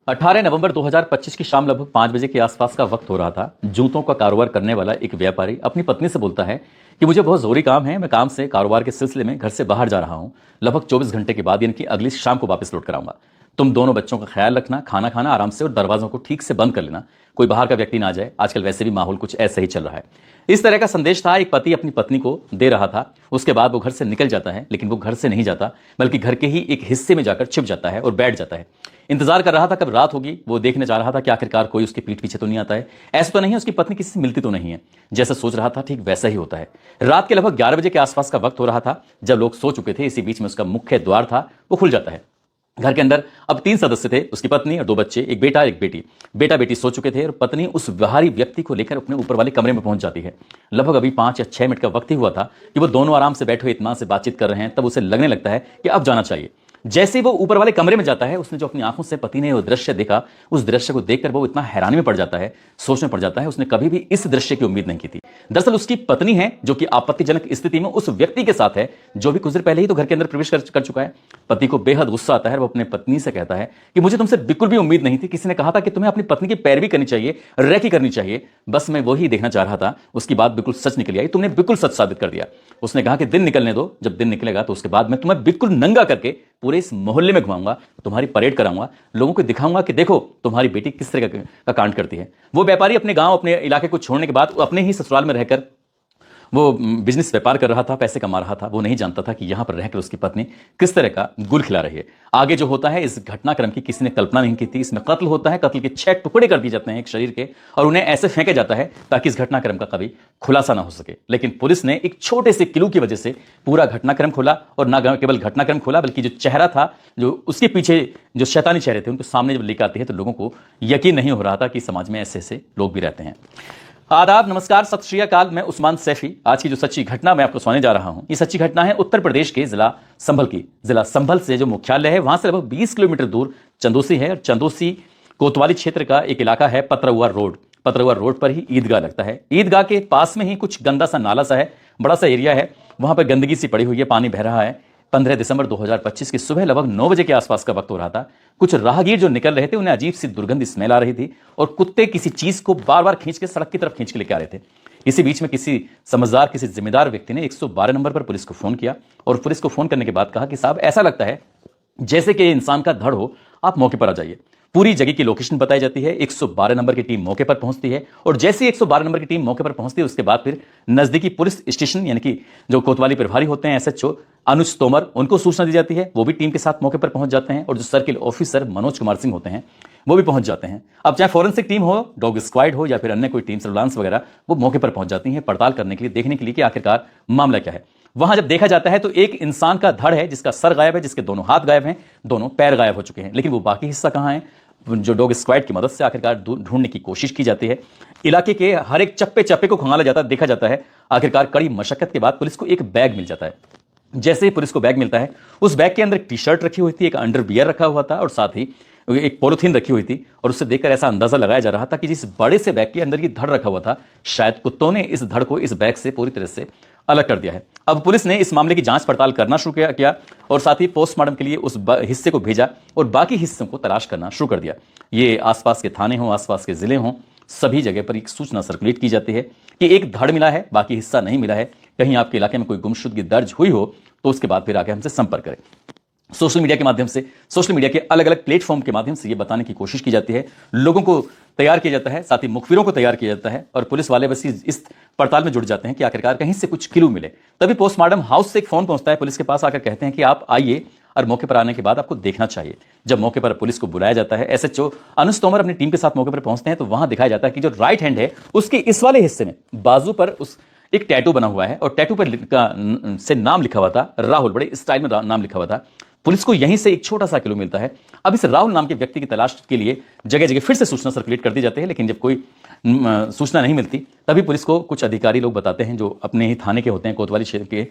18 नवंबर 2025 की शाम लगभग 5 बजे के आसपास का वक्त हो रहा था। जूतों का कारोबार करने वाला एक व्यापारी अपनी पत्नी से बोलता है कि मुझे बहुत जरूरी काम है, मैं काम से कारोबार के सिलसिले में घर से बाहर जा रहा हूं। लगभग 24 घंटे के बाद यानी कि अगली शाम को वापस लौट कर आऊंगा। तुम दोनों बच्चों का ख्याल रखना, खाना खाना आराम से और दरवाजों को ठीक से बंद कर लेना, कोई बाहर का व्यक्ति ना जाए। आजकल वैसे भी माहौल कुछ ऐसा ही चल रहा है। इस तरह का संदेश था, एक पति अपनी पत्नी को दे रहा था। उसके बाद वो घर से निकल जाता है, लेकिन वो घर से नहीं जाता बल्कि घर के ही एक हिस्से में जाकर छिप जाता है और बैठ जाता है। इंतजार कर रहा था कब रात होगी। वो देखने जा रहा था कि आखिरकार कोई उसके पीठ पीछे तो नहीं आता है, ऐसा तो नहीं है उसकी पत्नी किसी से मिलती तो नहीं है। जैसा सोच रहा था ठीक वैसा ही होता है। रात के लगभग 11 बजे के आसपास का वक्त हो रहा था। जब लोग सो चुके थे, इसी बीच में उसका मुख्य द्वार था, वो खुल जाता है। घर के अंदर अब 3 सदस्य थे, उसकी पत्नी और 2 बच्चे, एक बेटा एक बेटी। बेटा बेटी सो चुके थे और पत्नी उस बाहरी व्यक्ति को लेकर अपने ऊपर वाले कमरे में पहुंच जाती है। लगभग अभी 5 या 6 मिनट का वक्त ही हुआ था कि वो दोनों आराम से बैठे हुए इत्मीनान से बातचीत कर रहे हैं। तब उसे लगने लगता है कि अब जाना चाहिए। जैसे ही वो ऊपर वाले कमरे में जाता है, उसने जो अपनी आंखों से पति ने वो दृश्य देखा, उस दृश्य को देखकर वो इतना हैरानी में पड़ जाता है, सोचने पड़ जाता है। उसने कभी भी इस दृश्य की उम्मीद नहीं की थी। दरअसल उसकी पत्नी है जो कि आपत्तिजनक स्थिति में उस व्यक्ति के साथ है जो भी कुछ देर पहले ही तो घर के अंदर प्रवेश कर चुका है। पति को बेहद गुस्सा आता है। वो अपने पत्नी से कहता है कि मुझे तुमसे बिल्कुल भी उम्मीद नहीं थी। किसी ने कहा था कि तुम्हें अपनी पत्नी की पैरवी करनी चाहिए, रेकी करनी चाहिए। बस मैं वही देखना चाह रहा था। उसकी बात बिल्कुल सच निकली आई। तुमने बिल्कुल सच साबित कर दिया। उसने कहा कि दिन निकलने दो, जब दिन निकलेगा तो उसके बाद मैं तुम्हें बिल्कुल नंगा करके पूरे इस मोहल्ले में घुमाऊंगा, तुम्हारी परेड कराऊंगा, लोगों को दिखाऊंगा कि देखो तुम्हारी बेटी किस तरह का कांड करती है। वो व्यापारी अपने गांव, अपने इलाके को छोड़ने के बाद अपने ही ससुराल में रहकर वो बिजनेस व्यापार कर रहा था, पैसे कमा रहा था। वो नहीं जानता था कि यहां पर रहकर उसकी पत्नी किस तरह का गुल खिला रही है। आगे जो होता है, इस घटनाक्रम की किसी ने कल्पना नहीं की थी। इसमें कत्ल होता है, कत्ल के 6 टुकड़े कर दिए जाते हैं एक शरीर के, और उन्हें ऐसे फेंका जाता है ताकि इस घटनाक्रम का कभी खुलासा ना हो सके। लेकिन पुलिस ने एक छोटे से क्लू की वजह से पूरा घटनाक्रम खोला, और ना केवल घटनाक्रम खोला बल्कि जो चेहरा था, जो उसके पीछे जो शैतानी चेहरे थे, उनको सामने जब लेकर आते हैं तो लोगों को यकीन नहीं हो रहा था कि समाज में ऐसे ऐसे लोग भी रहते हैं। आदाब, नमस्कार, सत श्री अकाल। मैं उस्मान सैफी। आज की जो सच्ची घटना मैं आपको सुनाने जा रहा हूं, ये सच्ची घटना है उत्तर प्रदेश के जिला संभल की। जिला संभल से जो मुख्यालय है, वहां से लगभग 20 किलोमीटर दूर चंदोसी है। और चंदोसी कोतवाली क्षेत्र का एक इलाका है, पतरहुआ रोड। पतरहुआ रोड पर ही ईदगाह लगता है। ईदगाह के पास में ही कुछ गंदा सा नाला सा है, बड़ा सा एरिया है। वहां पर गंदगी सी पड़ी हुई है, पानी बह रहा है। 15 दिसंबर 2025 की सुबह लगभग 9 बजे के आसपास का वक्त हो रहा था। कुछ राहगीर जो निकल रहे थे, उन्हें अजीब सी दुर्गंध स्मेल आ रही थी, और कुत्ते किसी चीज को बार बार खींच के सड़क की तरफ खींच के लेके आ रहे थे। इसी बीच में किसी समझदार, किसी जिम्मेदार व्यक्ति ने 112 नंबर पर पुलिस को फोन किया, और पुलिस को फोन करने के बाद कहा कि साहब, ऐसा लगता है जैसे कि इंसान का धड़ हो, आप मौके पर आ जाइए। पूरी जगह की लोकेशन बताई जाती है। 112 नंबर की टीम मौके पर पहुंचती है, और जैसे ही 112 नंबर की टीम मौके पर पहुंचती है, उसके बाद फिर नजदीकी पुलिस स्टेशन यानी कि जो कोतवाली प्रभारी होते हैं, एसएचओ अनुज तोमर, उनको सूचना दी जाती है। वो भी टीम के साथ मौके पर पहुंच जाते हैं, और जो सर्किल ऑफिसर मनोज कुमार सिंह होते हैं, वो भी पहुंच जाते हैं। अब चाहे फॉरेंसिक टीम हो, डॉग स्क्वाड हो, या फिर अन्य कोई टीम, सर्विलांस वगैरह, वो मौके पर पहुंच जाती है पड़ताल करने के लिए, देखने के लिए कि आखिरकार मामला क्या है। वहां जब देखा जाता है तो एक इंसान का धड़ है, जिसका सर गायब है, जिसके दोनों हाथ गायब हैं, दोनों पैर गायब हो चुके हैं। लेकिन वो बाकी हिस्सा कहां है, जो डॉग स्क्वाड की मदद से आखिरकार ढूंढने की कोशिश की जाती है। इलाके के हर एक चप्पे चप्पे को खंगाला जाता है, देखा जाता है। आखिरकार कड़ी मशक्कत के बाद पुलिस को एक बैग मिल जाता है। जैसे ही पुलिस को बैग मिलता है, उस बैग के अंदर एक टी शर्ट रखी हुई थी, एक अंडरवियर रखा हुआ था, और साथ ही एक पॉलिथीन रखी हुई थी। और उससे देखकर ऐसा अंदाजा लगाया जा रहा था कि जिस बड़े से बैग के अंदर ये धड़ रखा हुआ था, शायद कुत्तों ने इस धड़ को इस बैग से पूरी तरह से अलग कर दिया है। अब पुलिस ने इस मामले की जांच पड़ताल करना शुरू किया, और साथ ही पोस्टमार्टम के लिए उस हिस्से को भेजा, और बाकी हिस्सों को तलाश करना शुरू कर दिया। ये आसपास के थाने हों, आसपास के जिले हों, सभी जगह पर एक सूचना सर्कुलेट की जाती है कि एक धड़ मिला है, बाकी हिस्सा नहीं मिला है। कहीं आपके इलाके में कोई गुमशुदगी दर्ज हुई हो तो उसके बाद फिर आगे हमसे संपर्क करें। सोशल मीडिया के माध्यम से, सोशल मीडिया के अलग अलग प्लेटफॉर्म के माध्यम से ये बताने की कोशिश की जाती है, लोगों को तैयार किया जाता है, साथ ही मुखबिरों को तैयार किया जाता है, और पुलिस वाले बस इस पड़ताल में जुड़ जाते हैं कि आखिरकार कहीं से कुछ क्लू मिले। तभी पोस्टमार्टम हाउस से एक फोन पहुंचता है पुलिस के पास, आकर कहते हैं कि आप आइए, और मौके पर आने के बाद आपको देखना चाहिए। जब मौके पर पुलिस को बुलाया जाता है, एसएचओ अनुज तोमर अपनी टीम के साथ मौके पर पहुंचते हैं, तो वहां दिखाया जाता है कि जो राइट हैंड है, उसके इस वाले हिस्से में बाजू पर उस एक टैटू बना हुआ है, और टैटू पर से नाम लिखा हुआ था राहुल, बड़े स्टाइल में नाम लिखा हुआ था। पुलिस को यहीं से एक छोटा सा क्लू मिलता है। अब इस राहुल नाम के व्यक्ति की तलाश के लिए जगह जगह फिर से सूचना सर्कुलेट कर दी जाती है, लेकिन जब कोई सूचना नहीं मिलती, तभी पुलिस को कुछ अधिकारी लोग बताते हैं, जो अपने ही थाने के होते हैं, कोतवाली क्षेत्र के,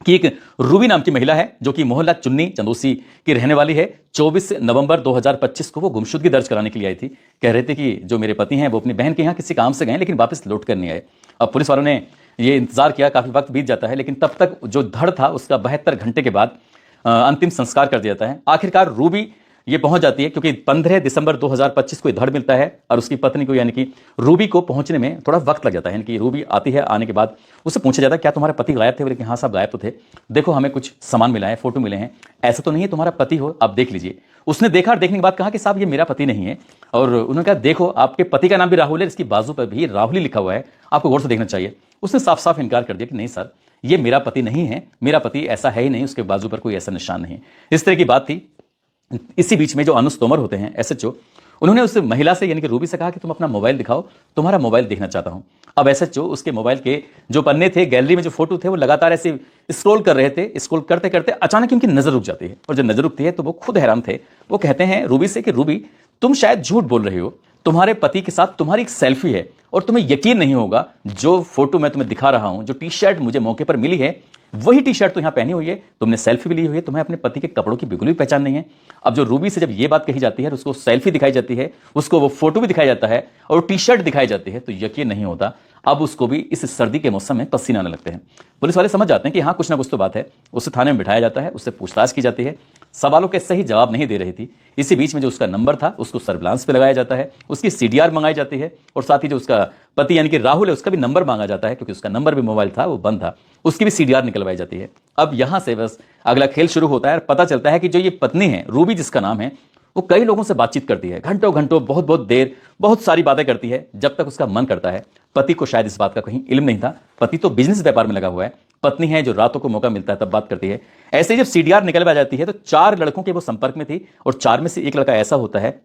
कि एक रूबी नाम की महिला है, जो कि मोहल्ला चुन्नी चंदोसी की रहने वाली है। 24 नवंबर 2025 को वो गुमशुदगी दर्ज कराने के लिए आई थी। कह रहे थे कि जो मेरे पति हैं वो अपनी बहन के यहाँ किसी काम से गए, लेकिन वापस लौट कर नहीं आए। अब पुलिस वालों ने ये इंतजार किया, काफी वक्त बीत जाता है, लेकिन तब तक जो धड़ था उसका 72 घंटे के बाद अंतिम संस्कार कर दिया जाता है। आखिरकार रूबी ये पहुंच जाती है, क्योंकि 15 दिसंबर 2025 को ये धड़ मिलता है और उसकी पत्नी को यानी कि रूबी को पहुंचने में थोड़ा वक्त लग जाता है। यानी कि रूबी आती है, आने के बाद उससे पूछा जाता है क्या तुम्हारे पति गायब थे? बोले कि हाँ साहब गायब तो थे, देखो हमें कुछ सामान मिला है, फोटो मिले हैं, ऐसा तो नहीं है तुम्हारा पति हो, आप देख लीजिए। उसने देखा और देखने के बाद कहा कि साहब ये मेरा पति नहीं है। और उन्होंने कहा देखो आपके पति का नाम भी राहुल है, इसकी बाजू पर भी राहुल ही लिखा हुआ है, आपको गौर से देखना चाहिए। उसने साफ साफ इनकार कर दिया कि नहीं सर, ये मेरा पति नहीं है, मेरा पति ऐसा है ही नहीं, उसके बाजू पर कोई ऐसा निशान नहीं है। इस तरह की बात थी। इसी बीच में जो अनुज तोमर होते हैं एसएचओ, उन्होंने उस महिला से यानी कि रूबी से कहा कि तुम अपना मोबाइल दिखाओ, तुम्हारा मोबाइल देखना चाहता हूं। अब एसएचओ उसके मोबाइल के जो पन्ने थे, गैलरी में जो फोटो थे, वो लगातार ऐसे स्क्रॉल कर रहे थे। स्क्रॉल करते करते अचानक उनकी नजर रुक जाती है, और जब नजर रुकती है तो वो खुद हैरान थे। वो कहते हैं रूबी से कि रूबी तुम शायद झूठ बोल रही हो, तुम्हारे पति के साथ तुम्हारी एक सेल्फी है और तुम्हें यकीन नहीं होगा, जो फोटो मैं तुम्हें दिखा रहा हूं, जो टी शर्ट मुझे मौके पर मिली है, वही टी शर्ट तो यहां पहनी हुई है, तुमने सेल्फी भी ली हुई है, तुम्हें अपने पति के कपड़ों की बिल्कुल भी पहचान नहीं है। अब जो रूबी से जब ये बात कही जाती है, उसको सेल्फी दिखाई जाती है, उसको वो फोटो भी दिखाया जाता है और टी शर्ट दिखाई जाती है, तो यकीन नहीं होता। अब उसको भी इस सर्दी के मौसम में पसीना आने लगते हैं। पुलिस वाले समझ जाते हैं कि हाँ कुछ ना कुछ तो बात है। उसे थाने में बिठाया जाता है, उससे पूछताछ की जाती है। सवालों के सही जवाब नहीं दे रही थी। इसी बीच में जो उसका नंबर था उसको सर्विलांस पे लगाया जाता है, उसकी सीडीआर मंगाई जाती है, और साथ ही जो उसका पति यानी कि राहुल है उसका भी नंबर मांगा जाता है, क्योंकि उसका नंबर भी मोबाइल था वो बंद था, उसकी भी सीडीआर निकलवाई जाती है। अब यहां से बस अगला खेल शुरू होता है और पता चलता है कि जो ये पत्नी है रूबी जिसका नाम है, वो कई लोगों से बातचीत करती है, घंटों घंटों, बहुत बहुत देर, बहुत सारी बातें करती है, जब तक उसका मन करता है। पति को शायद इस बात का कहीं इल्म नहीं था, पति तो बिजनेस व्यापार में लगा हुआ है, पत्नी है जो रातों को मौका मिलता है तब बात करती है। ऐसे ही जब सीडीआर निकलवा जाती है तो 4 लड़कों के वो संपर्क में थी, और 4 में से एक लड़का ऐसा होता है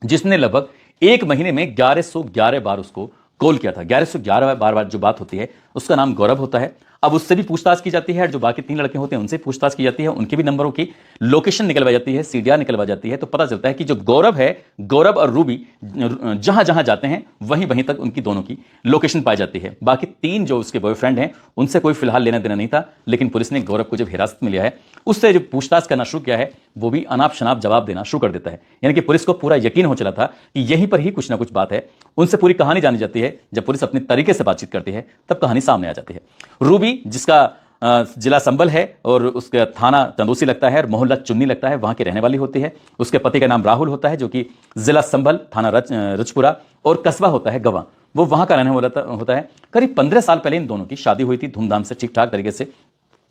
जिसने लगभग 1 महीने में 1111 बार उसको कॉल किया था। 1111 बार जो बात होती है, उसका नाम गौरव होता है। अब उससे भी पूछताछ की जाती है, जो बाकी 3 लड़के होते हैं उनसे पूछताछ की जाती है, उनके भी नंबरों की लोकेशन निकलवाई जाती है, सीडीआर निकलवाई जाती है। तो पता चलता है कि जो गौरव है, गौरव और रूबी जहां जहां जाते हैं वहीं वहीं तक उनकी दोनों की लोकेशन पाई जाती है। बाकी 3 जो उसके बॉयफ्रेंड हैं उनसे कोई फिलहाल लेना देना नहीं था, लेकिन पुलिस ने गौरव को जब हिरासत में लिया है, उससे जो पूछताछ करना शुरू किया है, वो भी अनाप शनाप जवाब देना शुरू कर देता है। यानी कि पुलिस को पूरा यकीन हो चला था कि यहीं पर ही कुछ ना कुछ बात है। उनसे पूरी कहानी जानी जाती है। जब पुलिस अपने तरीके से बातचीत करती है तब कहानी सामने आ जाती है। रूबी जिसका जिला संभल है और उसका थाना चंदोसी लगता है और मोहल्ला चुन्नी लगता है, वहां की रहने वाली होती है। उसके पति का नाम राहुल होता है, जो कि जिला संभल, थाना रजपुरा और कस्बा होता है गवा, वो वहां का रहने वाला होता है। करीब 15 साल पहले इन दोनों की शादी हुई थी, धूमधाम से, ठीक ठाक तरीके से।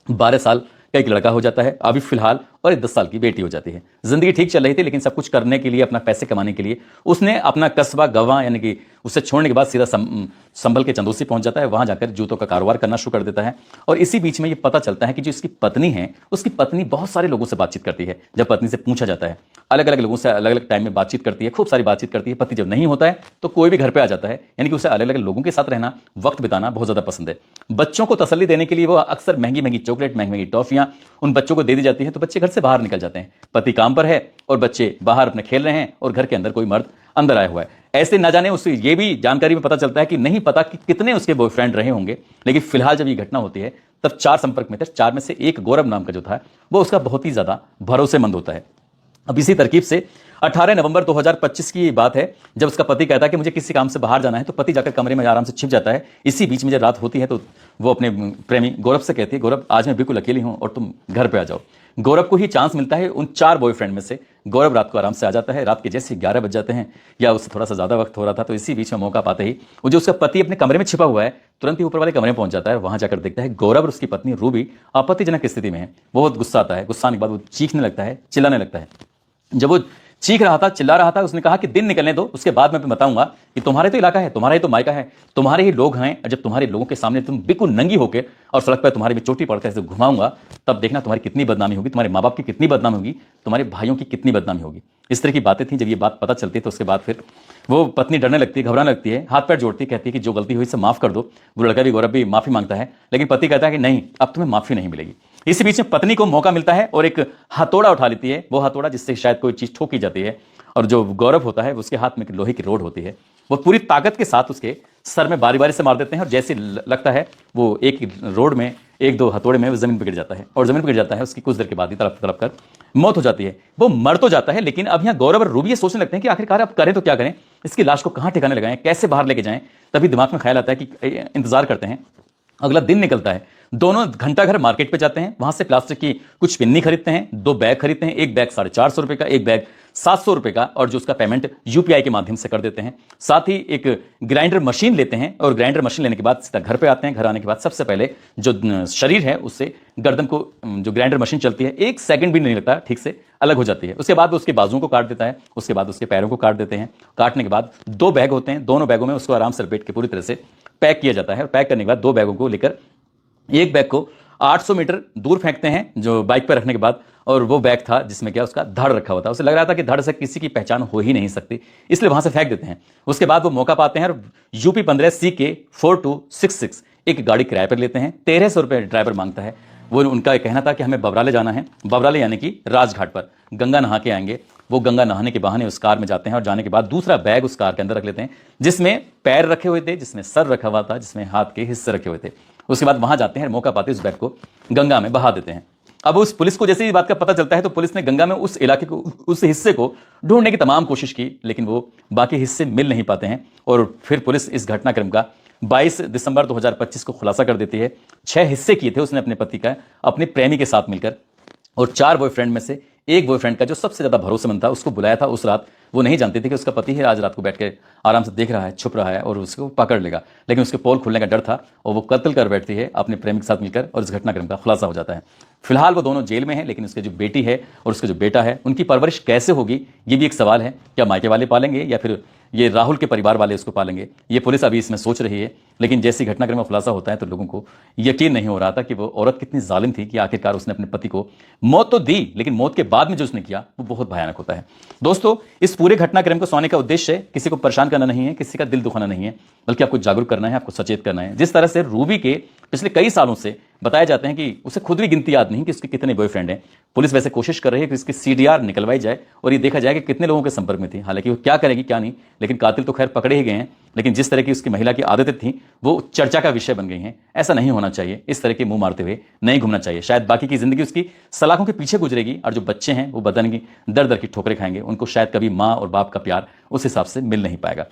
12 साल का एक लड़का हो जाता है अभी फिलहाल, और एक 10 साल की बेटी हो जाती है। जिंदगी ठीक चल रही थी, लेकिन सब कुछ करने के लिए, अपना पैसे कमाने के लिए उसने अपना कस्बा गवा यानी कि उसे छोड़ने के बाद सीधा संभल के चंदोसी पहुंच जाता है। वहां जाकर जूतों का कारोबार करना शुरू कर देता है। और इसी बीच में ये पता चलता है कि जो इसकी पत्नी है, उसकी पत्नी बहुत सारे लोगों से बातचीत करती है। जब पत्नी से पूछा जाता है, अलग अलग लोगों से अलग अलग टाइम में बातचीत करती है, खूब सारी बातचीत करती है। पति जब नहीं होता है तो कोई भी घर पे आ जाता है, यानी कि उसे अलग अलग लोगों के साथ रहना, वक्त बिताना बहुत ज्यादा पसंद है। बच्चों को तसल्ली देने के लिए वो अक्सर महंगी महंगी चॉकलेट, महंगी महंगी टॉफियां उन बच्चों को दे दी जाती है, तो बच्चे घर से बाहर निकल जाते हैं। पति काम पर है और बच्चे बाहर अपने खेल रहे हैं, और घर के अंदर कोई मर्द अंदर आया हुआ है। ऐसे न जाने उससे ये भी जानकारी में पता चलता है कि नहीं पता कि कितने उसके बॉयफ्रेंड रहे होंगे, लेकिन फिलहाल जब ये घटना होती है तब 4 संपर्क में थे। 4 में से एक गौरव नाम का जो था वो उसका बहुत ही ज्यादा भरोसेमंद होता है। अब इसी तरकीब से 18 नवंबर 2025 की बात है, जब उसका पति कहता है कि मुझे किसी काम से बाहर जाना है, तो पति जाकर कमरे में आराम से छिप जाता है। इसी बीच में जब रात होती है तो वो अपने प्रेमी गौरव से कहती है, गौरव आज मैं बिल्कुल अकेली हूं और तुम घर पे आ जाओ। गौरव को ही चांस मिलता है। उन 4 बॉयफ्रेंड में से गौरव रात को आराम से आ जाता है। रात के जैसे 11 बज जाते हैं, या उससे थोड़ा सा ज्यादा वक्त हो रहा था, तो इसी बीच में मौका पाते ही वो जो उसका पति अपने कमरे में छिपा हुआ है, तुरंत ही ऊपर वाले कमरे में पहुंच जाता है। वहां जाकर देखता है गौरव और उसकी पत्नी रूबी आपत्तिजनक स्थिति में है। बहुत गुस्सा आता है। गुस्सा आने के बाद वो चीखने लगता है, चिल्लाने लगता है। जब वो चीख रहा था, चिल्ला रहा था, उसने कहा कि दिन निकलने दो, उसके बाद मैं बताऊंगा कि तुम्हारे तो इलाका है, तुम्हारा ही तो मायका है, तुम्हारे ही लोग हैं, और जब तुम्हारे लोगों के सामने तुम बिल्कुल नंगी होकर और सड़क पर तुम्हारे में चोटी पड़कर ऐसे घुमाऊंगा, तब देखना तुम्हारी कितनी बदनामी होगी, तुम्हारे माँ बाप की कितनी बदनामी होगी, तुम्हारे भाइयों की कितनी बदनामी होगी। इस तरह की बातें थी। जब ये बात पता चलती है तो उसके बाद फिर वो पत्नी डरने लगती है, घबराने लगती है, हाथ पैर जोड़ती है, कहती है कि जो गलती हुई से माफ कर दो। वो लड़का भी, गौरव भी माफी मांगता है, लेकिन पति कहता है कि नहीं, अब तुम्हें माफी नहीं मिलेगी। इसी बीच में पत्नी को मौका मिलता है और एक हथौड़ा उठा लेती है। वो हथौड़ा जिससे शायद कोई चीज ठोकी जाती है, और जो गौरव होता है उसके हाथ में एक लोहे की रोड होती है। वो पूरी ताकत के साथ उसके सर में बारी बारी से मार देते हैं, और जैसे लगता है वो एक रोड में, 1-2 हथौड़े में वो जमीन पर गिर जाता है, और जमीन पर गिर जाता है। उसकी कुछ देर के बाद ही तड़प तड़प कर मौत हो जाती है। वो मर तो जाता है, लेकिन अब यहाँ गौरव और रूबी ये सोचने लगते हैं कि आखिरकार अब करें तो क्या करें, इसकी लाश को कहाँ ठिकाने लगाएं, कैसे बाहर लेके जाएं। तभी दिमाग में ख्याल आता है कि इंतजार करते हैं। अगला दिन निकलता है। दोनों घंटा घर मार्केट पे जाते हैं, वहां से प्लास्टिक की कुछ पिन्नी खरीदते हैं, 2 बैग खरीदते हैं। एक बैग 450 रुपए का, एक बैग 700 रुपए का, और जो उसका पेमेंट यूपीआई के माध्यम से कर देते हैं। साथ ही एक ग्राइंडर मशीन लेते हैं और ग्राइंडर मशीन लेने के बाद सीधा घर पे आते हैं। घर आने के बाद सबसे पहले जो शरीर है उससे गर्दन को, जो ग्राइंडर मशीन चलती है 1 सेकंड भी नहीं लगता, ठीक से अलग हो जाती है। उसके बाद वो उसके बाजुओं को काट देता है, उसके बाद उसके पैरों को काट देते हैं। काटने के बाद 2 बैग होते हैं, दोनों बैगों में उसको आराम से लपेट के पूरी तरह से पैक किया जाता है। पैक करने के बाद 2 बैगों को लेकर एक बैग को 800 मीटर दूर फेंकते हैं जो बाइक पर रखने के बाद, और वो बैग था जिसमें क्या उसका धड़ रखा हुआ था। उसे लग रहा था कि धड़ से किसी की पहचान हो ही नहीं सकती, इसलिए वहां से फेंक देते हैं। उसके बाद वो मौका पाते हैं और यूपी 15 CK 4266 एक गाड़ी किराए पर लेते हैं। 1300 रुपये ड्राइवर मांगता है। वो उनका कहना था कि हमें बबराले जाना है, बबराले यानी कि राजघाट पर गंगा नहा के आएंगे। वो गंगा नहाने के बहाने उस कार में जाते हैं और जाने के बाद दूसरा बैग उस कार के अंदर रख लेते हैं जिसमें पैर रखे हुए थे, जिसमें सर रखा हुआ था, जिसमें हाथ के हिस्से रखे हुए थे। उसके बाद वहां जाते हैं, मौका पाते उस बैग को गंगा में बहा देते हैं। अब उस पुलिस को जैसे ही बात का पता चलता है तो पुलिस ने गंगा में उस इलाके को, उस हिस्से को ढूंढने की तमाम कोशिश की, लेकिन वो बाकी हिस्से मिल नहीं पाते हैं। और फिर पुलिस इस घटनाक्रम का 22 दिसंबर 2025 को खुलासा कर देती है। 6 हिस्से किए थे उसने अपने पति का अपने प्रेमी के साथ मिलकर, और 4 बॉयफ्रेंड में से एक बॉयफ्रेंड का जो सबसे ज्यादा भरोसेमंद था उसको बुलाया था उस रात। वो नहीं जानती थी कि उसका पति है आज रात को बैठ के आराम से देख रहा है, छुप रहा है और उसको पकड़ लेगा, लेकिन उसके पोल खुलने का डर था और वो कत्ल कर बैठती है अपने प्रेमी के साथ मिलकर, और इस घटनाक्रम का खुलासा हो जाता है। फिलहाल वो दोनों जेल में हैं, लेकिन उसकी जो बेटी है और उसका जो बेटा है उनकी परवरिश कैसे होगी ये भी एक सवाल है। क्या मायके वाले पालेंगे या फिर ये राहुल के परिवार वाले उसको पालेंगे, ये पुलिस अभी इसमें सोच रही है। लेकिन जैसी घटनाक्रम में खुलासा होता है तो लोगों को यकीन नहीं हो रहा था कि वो औरत कितनी जालिम थी कि आखिरकार उसने अपने पति को मौत तो दी, लेकिन मौत के बाद में जो उसने किया वो बहुत भयानक होता है। दोस्तों, इस पूरे घटनाक्रम को सुनाने का उद्देश्य किसी को परेशान करना नहीं है, किसी का दिल दुखाना नहीं है, बल्कि आपको जागरूक करना है, आपको सचेत करना है। जिस तरह से रूबी के पिछले कई सालों से बताए जाते हैं कि उसे खुद भी गिनती याद नहीं कि उसके कितने बॉयफ्रेंड हैं। पुलिस वैसे कोशिश कर रही है कि इसकी CDR निकलवाई जाए और ये देखा जाए कि कितने लोगों के संपर्क में थी। हालांकि वो क्या करेगी क्या नहीं, लेकिन कातिल तो खैर पकड़े ही गए हैं, लेकिन जिस तरह की उसकी महिला की आदतें थी वो चर्चा का विषय बन गई हैं। ऐसा नहीं होना चाहिए, इस तरह के मुंह मारते हुए नहीं घूमना चाहिए। शायद बाकी की जिंदगी उसकी सलाखों के पीछे गुजरेगी, और जो बच्चे हैं वो बदन की दर दर की ठोकरें खाएंगे। उनको शायद कभी माँ और बाप का प्यार उस हिसाब से मिल नहीं पाएगा।